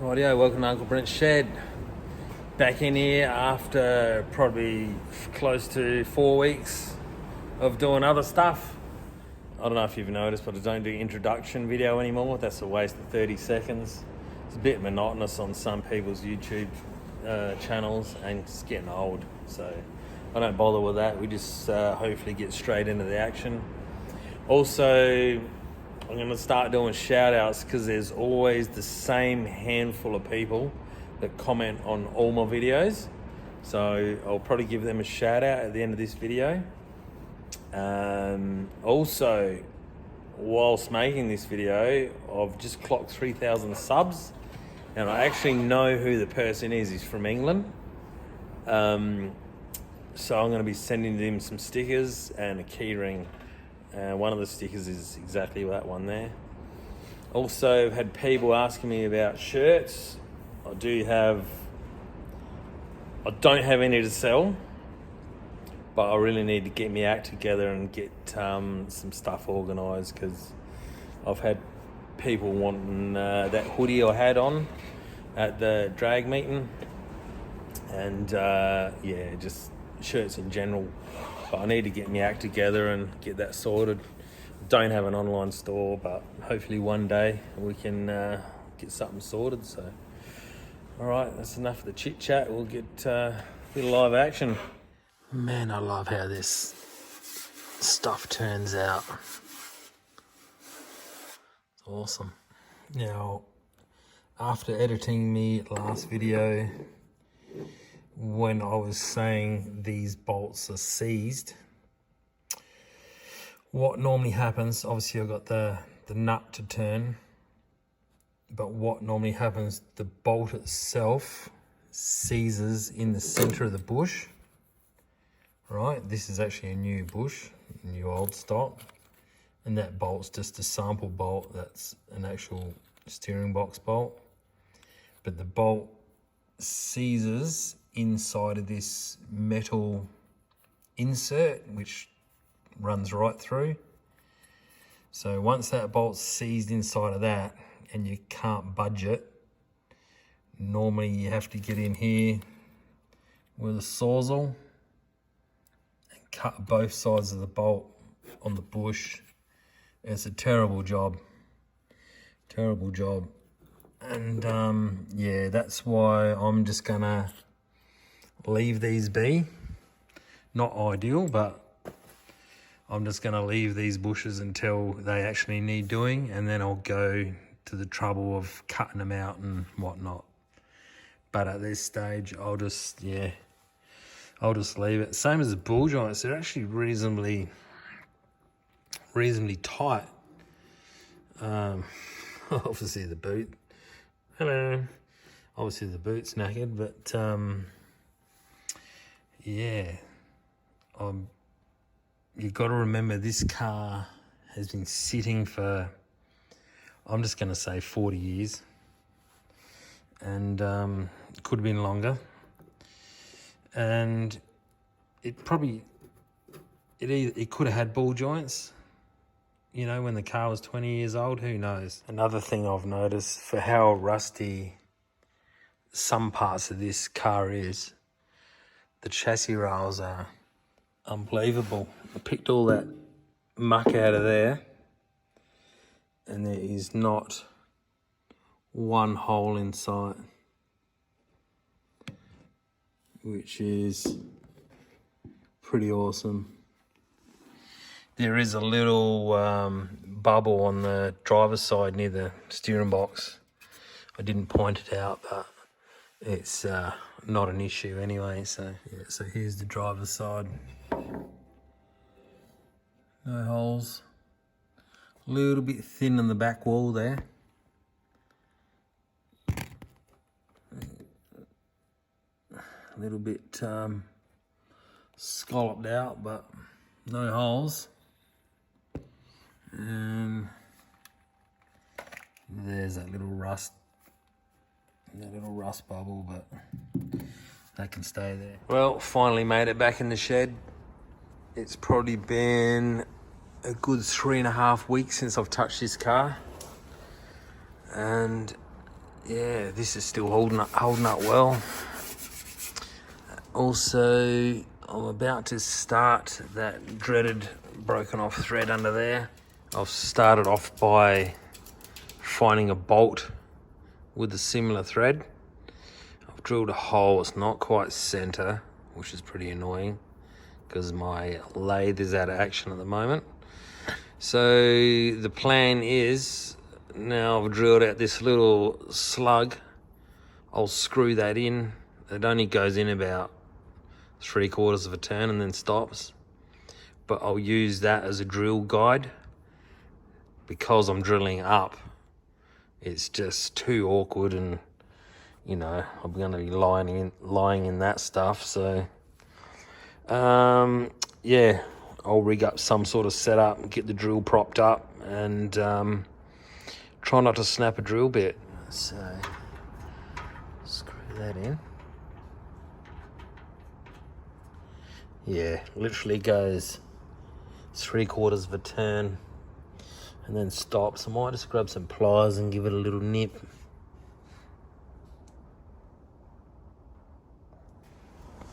Rightio, welcome to Uncle Brent's Shed. Back in here after probably close to 4 weeks of doing other stuff. I don't know if you've noticed, but I don't do introduction video anymore. That's a waste of 30 seconds. It's a bit monotonous on some people's YouTube channels and it's getting old. So I don't bother with that. We just hopefully get straight into the action. Also, I'm going to start doing shout outs because there's always the same handful of people that comment on all my videos. So I'll probably give them a shout out at the end of this video. Also, whilst making this video, I've just clocked 3,000 subs and I actually know who the person is. He's from England. So I'm going to be sending him some stickers and a key ring. One of the stickers is exactly that one there. Also, I've had people asking me about shirts. I don't have any to sell, but I really need to get my act together and get some stuff organised because I've had people wanting that hoodie I had on at the drag meeting, and just shirts in general. But I need to get my act together and get that sorted. Don't have an online store, but hopefully one day we can get something sorted. So, all right, that's enough of the chit chat. We'll get a bit of live action. Man, I love how this stuff turns out. It's awesome. Now, after editing me last video, when I was saying these bolts are seized, what normally happens, obviously I've got the nut to turn, but what normally happens, the bolt itself seizes in the center of the bush, right? This is actually a new bush, new old stock, and that bolt's just a sample bolt. That's an actual steering box bolt, but the bolt seizes inside of this metal insert which runs right through. So once that bolt's seized inside of that and you can't budge it, normally you have to get in here with a sawzall and cut both sides of the bolt on the bush. It's a terrible job, and that's why I'm just gonna leave these be. Not ideal, but I'm just gonna leave these bushes until they actually need doing, and then I'll go to the trouble of cutting them out and whatnot. But at this stage, I'll just leave it. Same as the ball joints, they're actually reasonably tight. Obviously the boot. Hello. Obviously the boot's knackered, but you've got to remember this car has been sitting for, I'm just going to say 40 years, and it could have been longer, and it could have had ball joints, you know, when the car was 20 years old, who knows. Another thing I've noticed for how rusty some parts of this car is, the chassis rails are unbelievable. I picked all that muck out of there and there is not one hole in sight, which is pretty awesome. There is a little bubble on the driver's side near the steering box. I didn't point it out, but it's not an issue anyway. So here's the driver's side. No holes. A little bit thin on the back wall there. A little bit scalloped out, but no holes. And there's that little rust bubble, but that can stay there. Well, finally made it back in the shed. It's probably been a good 3.5 weeks since I've touched this car, and yeah, this is still holding up well. Also, I'm about to start that dreaded broken off thread under there. I've started off by finding a bolt with a similar thread. I've drilled a hole, it's not quite center, which is pretty annoying because my lathe is out of action at the moment. So the plan is, now I've drilled out this little slug, I'll screw that in. It only goes in about 3/4 of a turn and then stops. But I'll use that as a drill guide. Because I'm drilling up, it's just too awkward, and you know, I'm going to be lying in that stuff. So yeah, I'll rig up some sort of setup and get the drill propped up, and try not to snap a drill bit. So screw that in. Yeah, literally goes 3/4 of a turn and then stops. I might just grab some pliers and give it a little nip.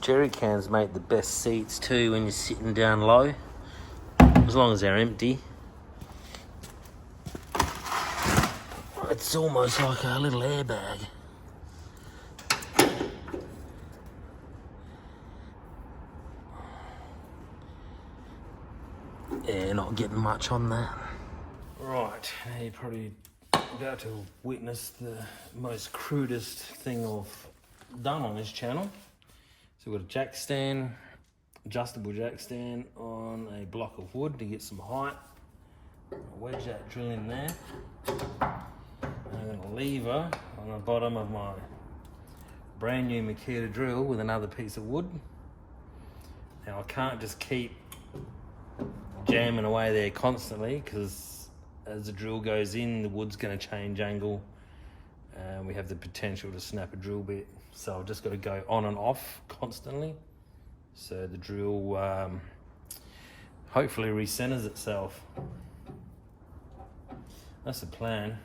Jerry cans make the best seats too when you're sitting down low, as long as they're empty. It's almost like a little airbag. Yeah, not getting much on that. Right, now you're probably about to witness the most crudest thing I've done on this channel. So we've got a jack stand, adjustable jack stand on a block of wood to get some height. I'll wedge that drill in there. And then a lever on the bottom of my brand new Makita drill with another piece of wood. Now I can't just keep jamming away there constantly, because as the drill goes in, the wood's going to change angle and we have the potential to snap a drill bit. So I've just got to go on and off constantly, so the drill hopefully recenters itself. That's the plan.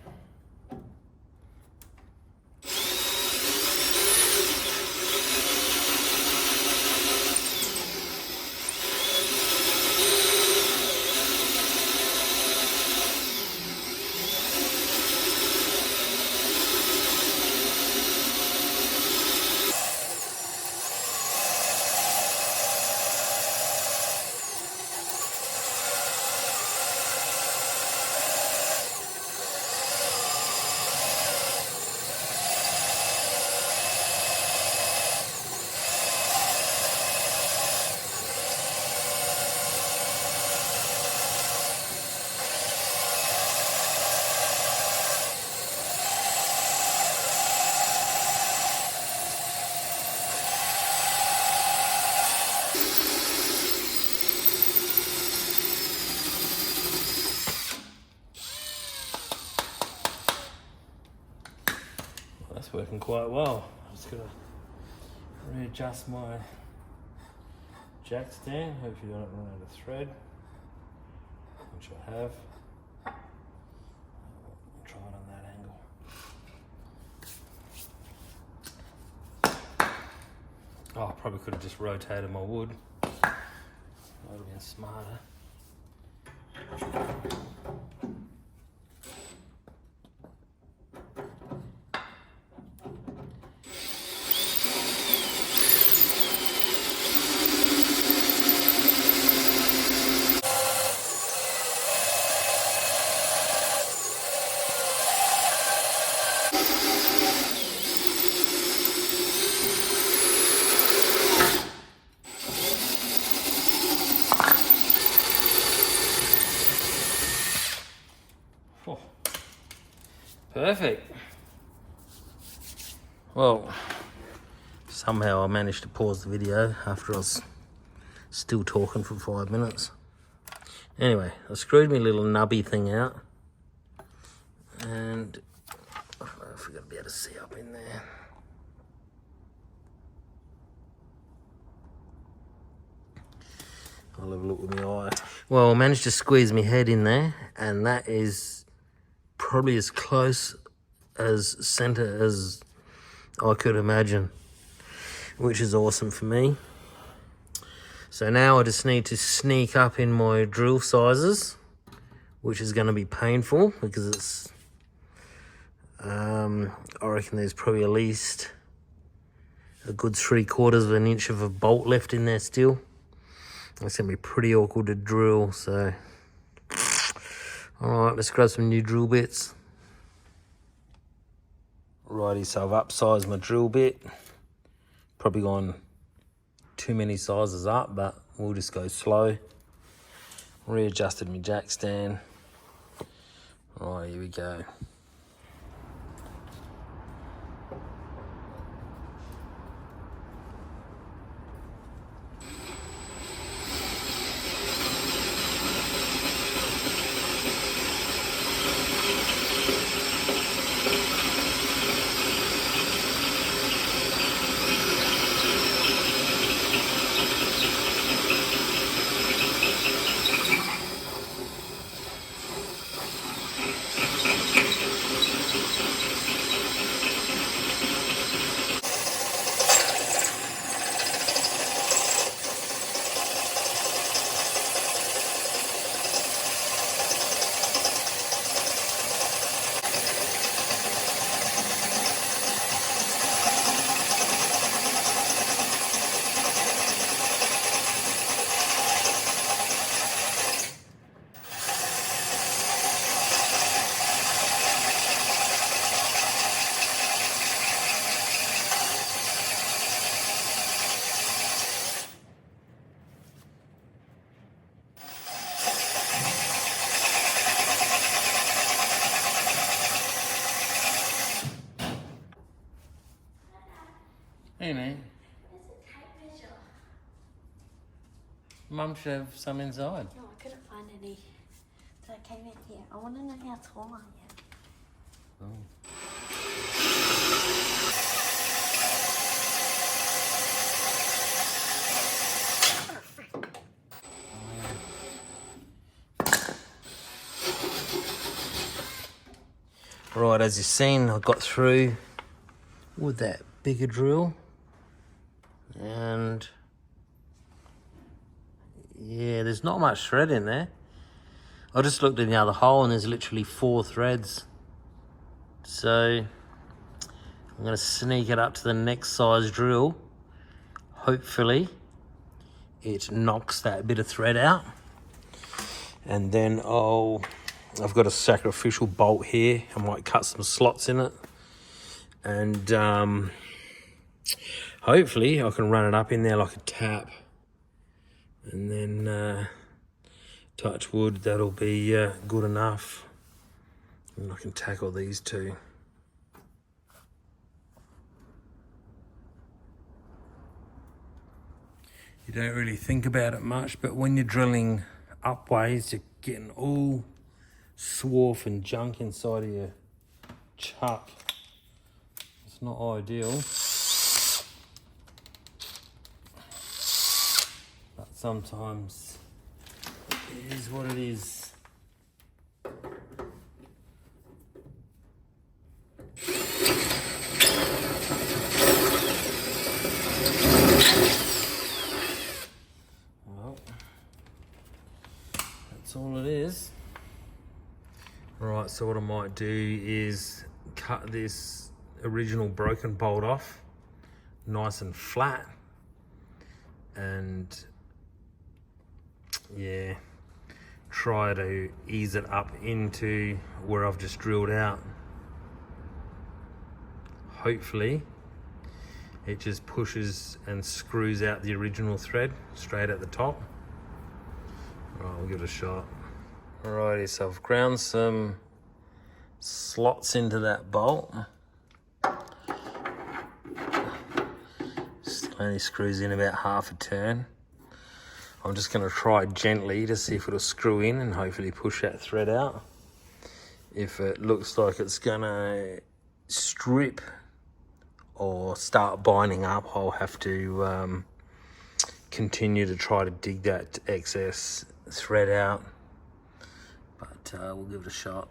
That's working quite well. I'm just gonna readjust my jack stand. Hopefully I don't run out of thread, which I have. I'll try it on that angle. Oh, I probably could have just rotated my wood. That would have been smarter. Perfect. Well, somehow I managed to pause the video after I was still talking for 5 minutes. Anyway, I screwed my little nubby thing out, and I don't know if we're going to be able to see up in there. I'll have a look with my eye. Well, I managed to squeeze my head in there, and that is probably as close as center as I could imagine, which is awesome for me. So now I just need to sneak up in my drill sizes, which is going to be painful because it's, I reckon there's probably at least a good 3/4 of an inch of a bolt left in there still. It's going to be pretty awkward to drill, so. Alright, let's grab some new drill bits. Righty, so I've upsized my drill bit. Probably gone too many sizes up, but we'll just go slow. Readjusted my jack stand. Right, here we go. Hey mate. It's a tape measure. Mum should have some inside. No, I couldn't find any. So I came in here. I want to know how tall I am. Oh. Right, as you've seen, I got through with that bigger drill, and yeah, there's not much thread in there. I just looked in the other hole and there's literally 4 threads. So I'm going to sneak it up to the next size drill. Hopefully it knocks that bit of thread out, and then I've got a sacrificial bolt here. I might cut some slots in it, and hopefully I can run it up in there like a tap, and then touch wood, that'll be good enough, and I can tackle these two. You don't really think about it much, but when you're drilling upways, you're getting all swarf and junk inside of your chuck. It's not ideal, but sometimes it is what it is. Well, that's all it is. Right, so what I might do is cut this original broken bolt off nice and flat, and yeah, try to ease it up into where I've just drilled out. Hopefully it just pushes and screws out the original thread straight at the top. Right, we'll give it a shot. Alrighty, so I've ground some slots into that bolt. Just only screws in about half a turn. I'm just going to try gently to see if it'll screw in and hopefully push that thread out. If it looks like it's going to strip or start binding up, I'll have to continue to try to dig that excess thread out. But we'll give it a shot.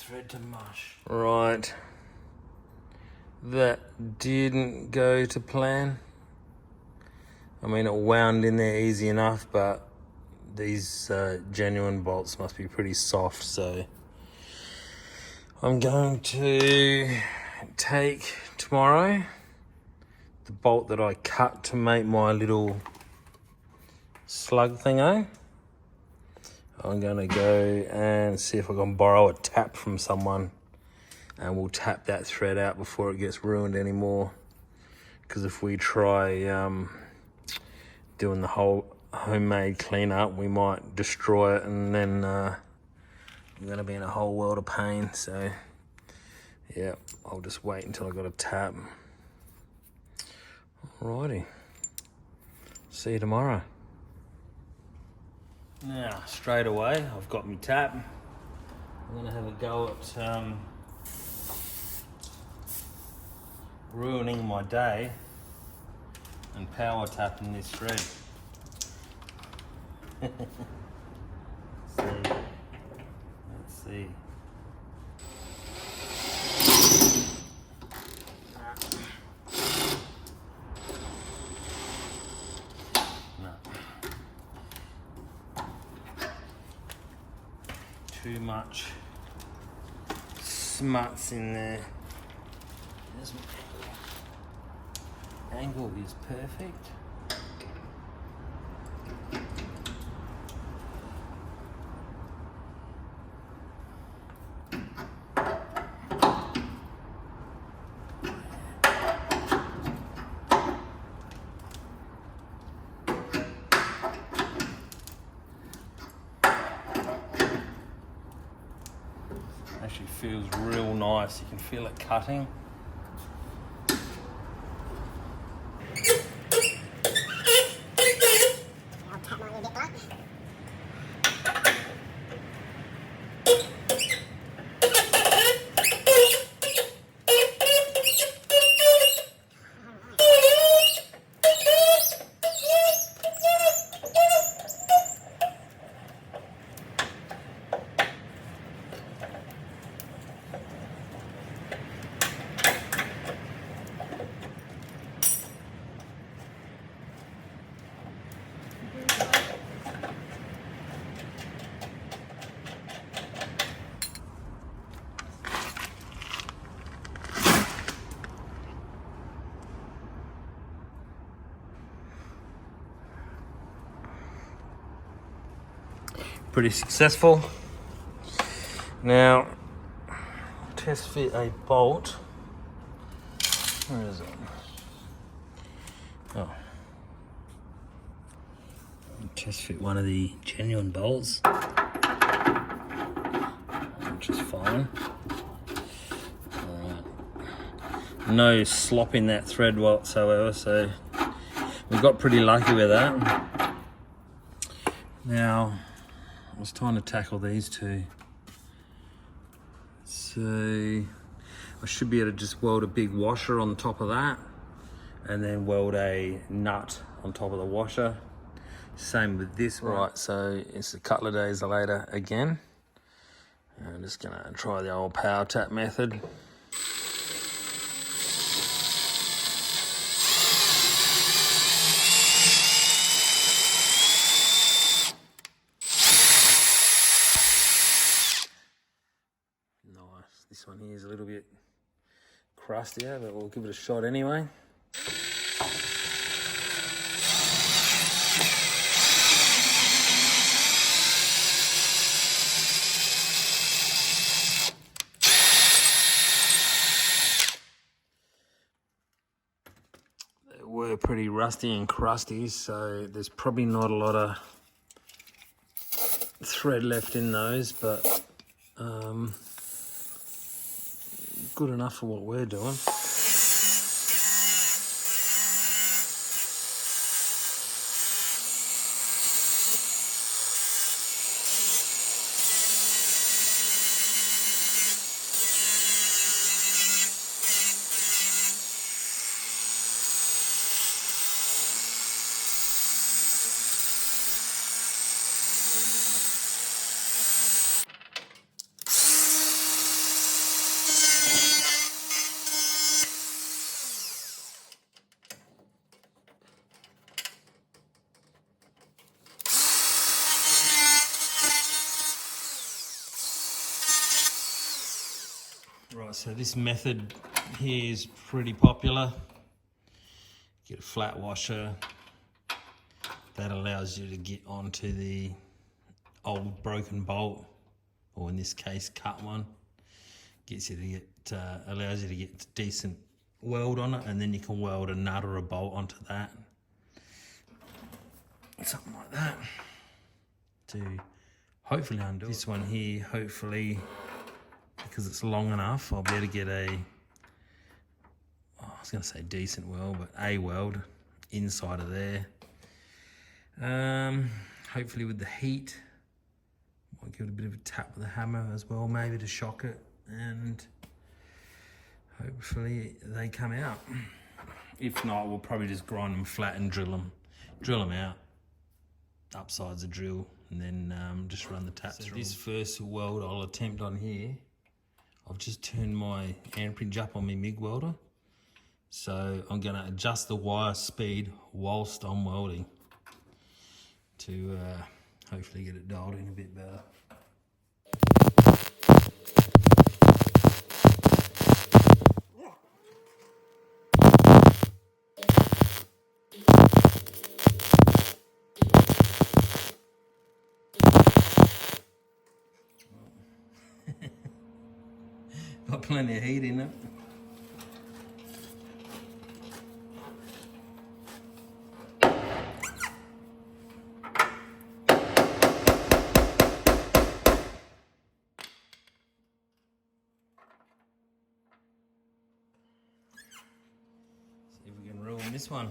thread to mush. Right. That didn't go to plan. I mean, it wound in there easy enough, but these genuine bolts must be pretty soft, so I'm going to take tomorrow the bolt that I cut to make my little slug thingo. I'm gonna go and see if I can borrow a tap from someone, and we'll tap that thread out before it gets ruined anymore. Because if we try doing the whole homemade cleanup, we might destroy it, and then we're gonna be in a whole world of pain. So yeah, I'll just wait until I got a tap. Alrighty, see you tomorrow. Now, straight away, I've got my tap. I'm gonna have a go at ruining my day and power tapping this thread. Let's see. Too much smuts in there. There's my angle. Angle is perfect. Actually feels real nice. You can feel it cutting. Pretty successful. Now, test fit a bolt. Where is it? Oh. Test fit one of the genuine bolts, which is fine. Alright. No slop in that thread whatsoever, so we got pretty lucky with that. Now, I was trying to tackle these two. So I should be able to just weld a big washer on top of that, and then weld a nut on top of the washer. Same with this one. Right, so it's a couple of days later again. I'm just gonna try the old power tap method. Nice. This one here is a little bit crustier, but we'll give it a shot anyway. They were pretty rusty and crusty, so there's probably not a lot of thread left in those, but good enough for what we're doing. So this method here is pretty popular. Get a flat washer. That allows you to get onto the old broken bolt, or in this case, cut one. Gets you to get, allows you to get decent weld on it, and then you can weld a nut or a bolt onto that. Something like that to hopefully undo this one here. Hopefully, because it's long enough, I'll be able to get I was going to say decent weld, but a weld inside of there. Hopefully with the heat, I'll give it a bit of a tap with the hammer as well, maybe to shock it, and hopefully they come out. If not, we'll probably just grind them flat and drill them out, upsides the drill, and then just run the taps through. This first weld I'll attempt on here, I've just turned my amperage up on my MIG welder, so I'm going to adjust the wire speed whilst I'm welding to hopefully get it dialed in a bit better. Got plenty of heat in it. See if we can ruin this one.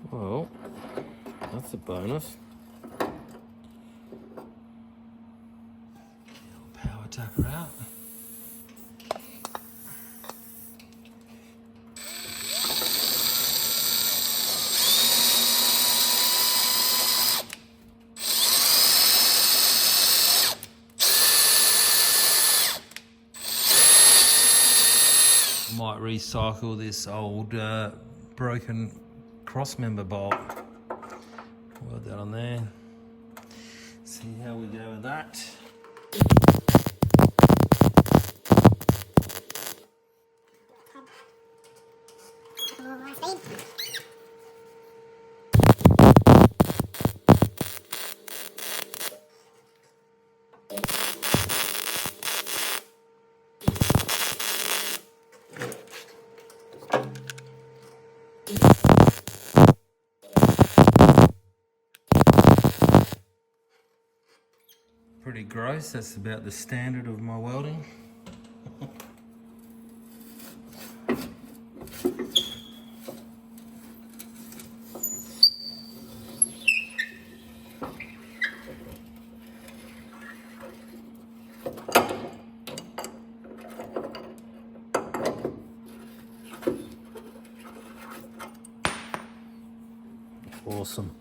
Well, that's a bonus. Power tacker out. Might recycle this old broken cross member bolt. Weld that on there. See how we go with that. Pretty gross, that's about the standard of my welding. Awesome.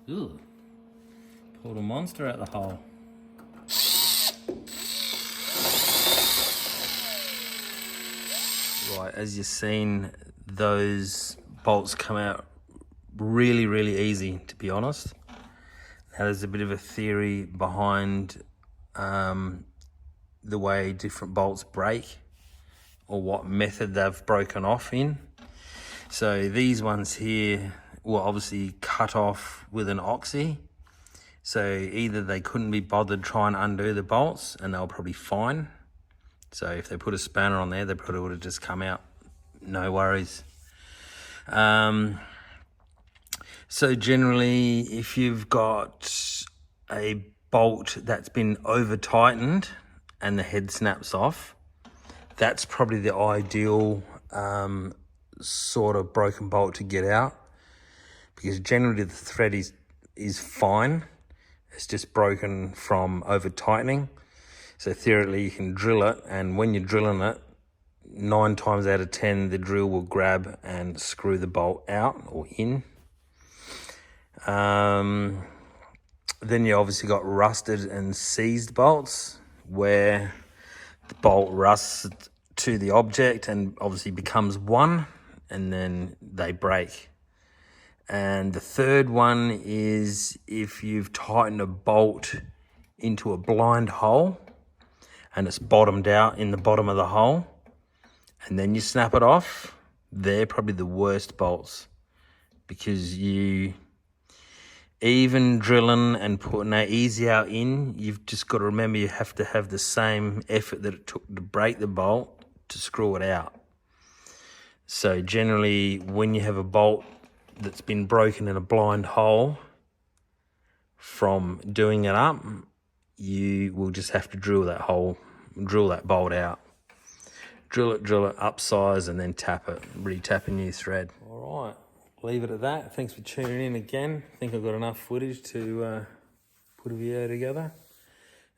Ooh, pulled a monster out the hole. Right, as you've seen, those bolts come out really, really easy, to be honest. Now there's a bit of a theory behind the way different bolts break or what method they've broken off in. So these ones here were obviously cut off with an oxy. So either they couldn't be bothered trying to undo the bolts and they were probably fine. So if they put a spanner on there, they probably would have just come out, no worries. So generally, if you've got a bolt that's been over tightened and the head snaps off, that's probably the ideal sort of broken bolt to get out, because generally the thread is fine. It's just broken from over tightening. So theoretically you can drill it, and when you're drilling it, 9 times out of 10 the drill will grab and screw the bolt out or in. Then you obviously got rusted and seized bolts, where the bolt rusts to the object and obviously becomes one, and then they break. And the third one is if you've tightened a bolt into a blind hole and it's bottomed out in the bottom of the hole, and then you snap it off. They're probably the worst bolts, because you, even drilling and putting that easy out in, you've just got to remember you have to have the same effort that it took to break the bolt to screw it out. So generally, when you have a bolt that's been broken in a blind hole, from doing it up, you will just have to drill that bolt out. Drill it, upsize, and then tap it, re-tap a new thread. All right, leave it at that. Thanks for tuning in again. I think I've got enough footage to put a video together.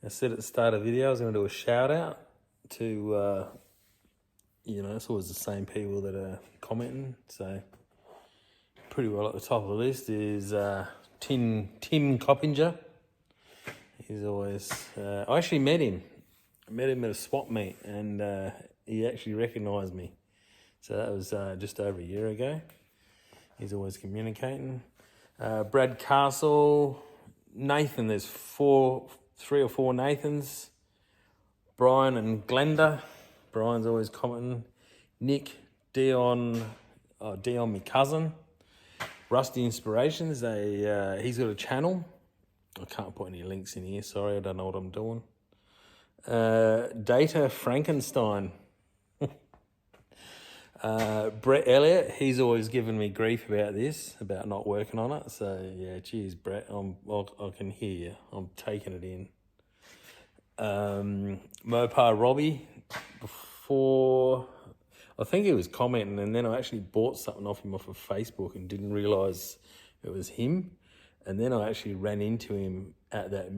I said at the start of the video I was going to do a shout out to, it's always the same people that are commenting. So pretty well at the top of the list is Tim Coppinger. He's always, I actually met him. I met him at a swap meet, and he actually recognised me. So that was just over a year ago. He's always communicating. Brad Castle, Nathan, there's 3 or 4 Nathans. Brian and Glenda. Brian's always commenting. Nick, Dion, my cousin. Rusty Inspirations, he's got a channel. I can't put any links in here, sorry, I don't know what I'm doing. Data Frankenstein. Brett Elliott, he's always given me grief about this, about not working on it. So yeah, cheers Brett, I can hear you, I'm taking it in. Mopar Robbie, before, I think he was commenting, and then I actually bought something off him off of Facebook and didn't realise it was him. And then I actually ran into him at that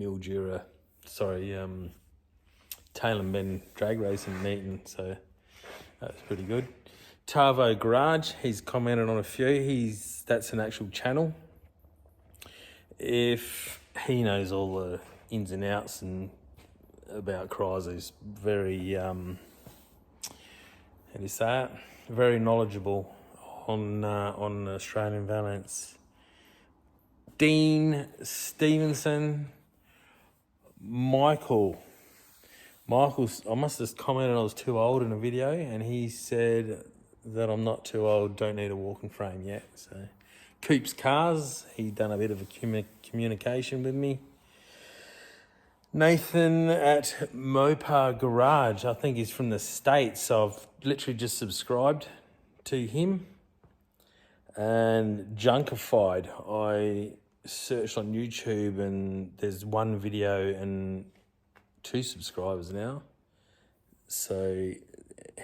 Taylor and Ben drag racing meeting, so that was pretty good. Tavo Garage, he's commented on a few. That's an actual channel. If he knows all the ins and outs and about Chrysler's, very how do you say it? Very knowledgeable on Australian Valiants. Dean Stevenson, Michael, I must have commented I was too old in a video, and he said that I'm not too old, don't need a walking frame yet. So, Coops Cars, he done a bit of a communication with me. Nathan at Mopar Garage, I think he's from the States, so I've literally just subscribed to him. And Junkified, I searched on YouTube and there's 1 video and 2 subscribers now. So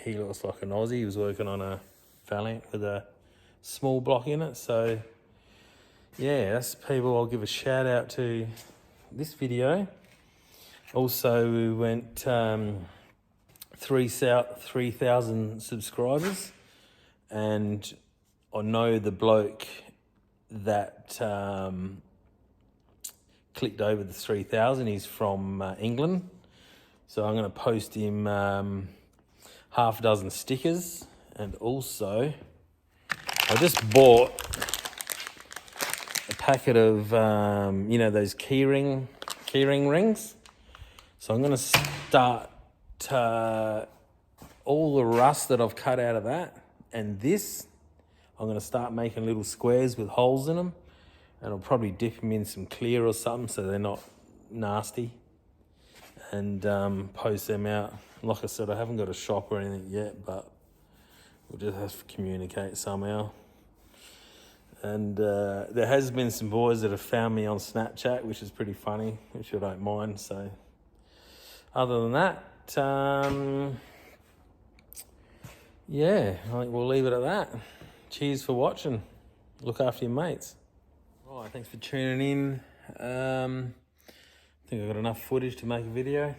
he looks like an Aussie. He was working on a Valiant with a small block in it. So yeah, that's people I'll give a shout out to this video. Also, we went 3,000 subscribers, and I know the bloke that clicked over the 3,000. He's from England, so I'm going to post him half a dozen stickers, and also I just bought a packet of those keyring rings. So I'm going to start all the rust that I've cut out of that, and this, I'm going to start making little squares with holes in them, and I'll probably dip them in some clear or something so they're not nasty, and post them out. Like I said, I haven't got a shop or anything yet, but we'll just have to communicate somehow. And there has been some boys that have found me on Snapchat, which is pretty funny, which I don't mind. So other than that, yeah, I think we'll leave it at that. Cheers for watching. Look after your mates. All right, thanks for tuning in. I think I've got enough footage to make a video.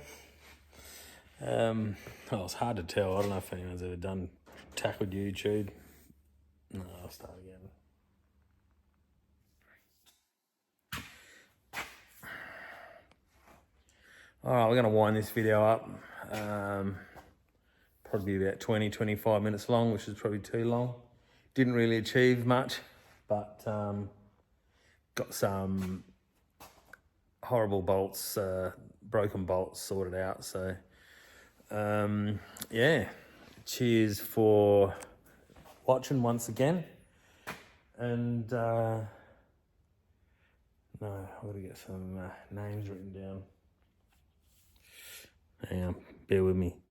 Well, it's hard to tell. I don't know if anyone's ever tackled YouTube. No, I'll start again. All right, we're going to wind this video up. Probably about 20-25 minutes long, which is probably too long. Didn't really achieve much, but got some horrible bolts, broken bolts sorted out. So yeah, cheers for watching once again. And no, I've got to get some names written down. Hang on, bear with me.